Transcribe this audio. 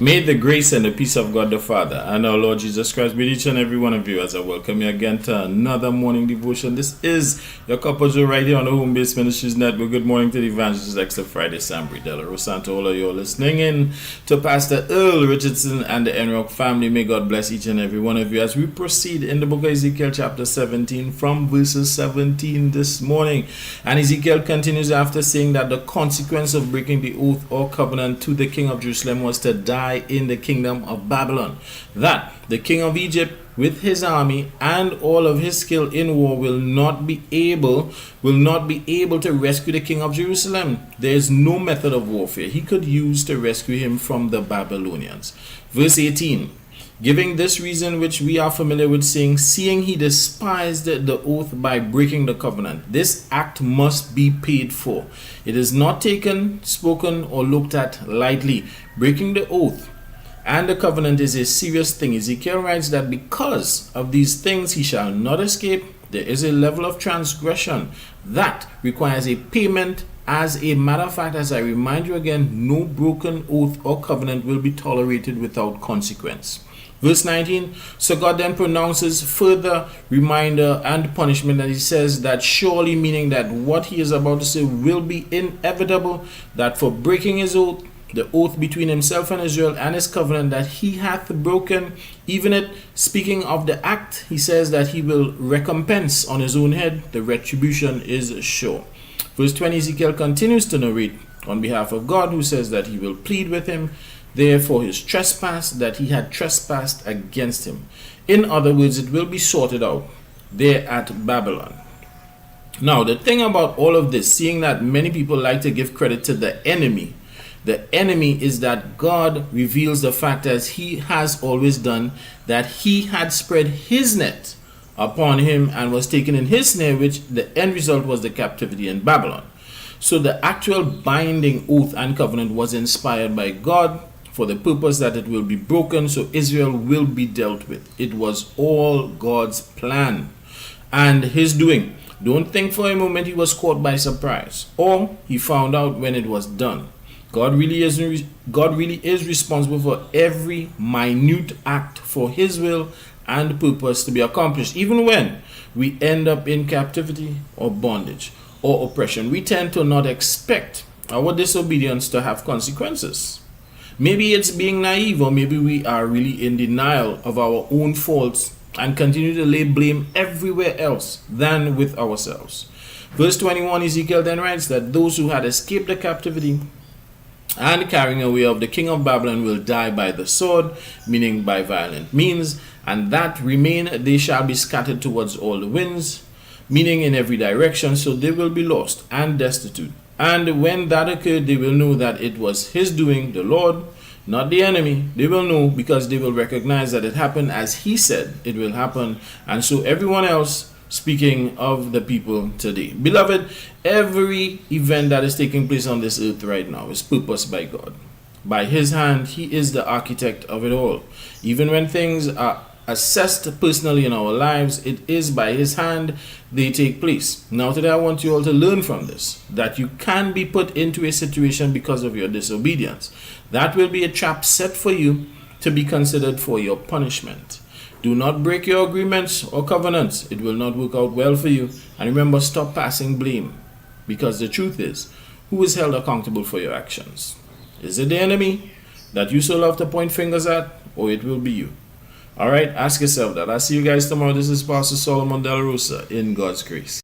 May the grace and the peace of God the Father and our Lord Jesus Christ be with each and every one of you as I welcome you again to another morning devotion. This is your couple Joe right here on the Homebase Ministries network. Good morning to the evangelist Extra Friday, Sambri Della Rosa, to all of you listening in, to Pastor Earl Richardson and the Enrock family. May God bless each and every one of you as we proceed in the book of Ezekiel chapter 17 from verses 17 this morning. And Ezekiel continues after saying that the consequence of breaking the oath or covenant to the king of Jerusalem was to die in the kingdom of Babylon, that the king of Egypt with his army and all of his skill in war will not be able to rescue the king of Jerusalem. There is no method of warfare he could use to rescue him from the Babylonians. Verse 18, giving this reason which we are familiar with, saying, seeing he despised the oath by breaking the covenant. This act must be paid for. It is not taken, spoken, or looked at lightly. Breaking the oath and the covenant is a serious thing. Ezekiel writes that because of these things he shall not escape. There is a level of transgression that requires a payment. As a matter of fact, as I remind you again, no broken oath or covenant will be tolerated without consequence. Verse 19, so God then pronounces further reminder and punishment, and he says that surely, meaning that what he is about to say will be inevitable, that for breaking his oath, the oath between himself and Israel and his covenant that he hath broken, even it, speaking of the act, he says that he will recompense on his own head. The retribution is sure. Verse 20, Ezekiel continues to narrate on behalf of God, who says that he will plead with him there for his trespass, that he had trespassed against him. In other words, it will be sorted out there at Babylon. Now, the thing about all of this, seeing that many people like to give credit to the enemy is that God reveals the fact, as he has always done, that he had spread his net upon him and was taken in his snare, which the end result was the captivity in Babylon. So the actual binding oath and covenant was inspired by God for the purpose that it will be broken, so Israel will be dealt with. It was all God's plan and his doing. Don't think for a moment he was caught by surprise or he found out when it was done. God really is responsible for every minute act for his will and purpose to be accomplished. Even when we end up in captivity or bondage or oppression, we tend to not expect our disobedience to have consequences. Maybe it's being naive, or maybe we are really in denial of our own faults and continue to lay blame everywhere else than with ourselves. Verse 21, Ezekiel then writes that those who had escaped the captivity and carrying away of the king of Babylon will die by the sword, meaning by violent means, and that remain, they shall be scattered towards all the winds, meaning in every direction, so they will be lost and destitute. And when that occurred, they will know that it was his doing, the Lord, not the enemy. They will know because they will recognize that it happened as he said it will happen, and so everyone else, speaking of the people today. Beloved, every event that is taking place on this earth right now is purposed by God. By his hand, he is the architect of it all. Even when things are assessed personally in our lives, it is by his hand they take place. Now today I want you all to learn from this, that you can be put into a situation because of your disobedience. That will be a trap set for you to be considered for your punishment. Do not break your agreements or covenants. It will not work out well for you. And remember, stop passing blame. Because the truth is, who is held accountable for your actions? Is it the enemy that you so love to point fingers at, or it will be you? Alright, ask yourself that. I'll see you guys tomorrow. This is Pastor Solomon Della Rosa in God's grace.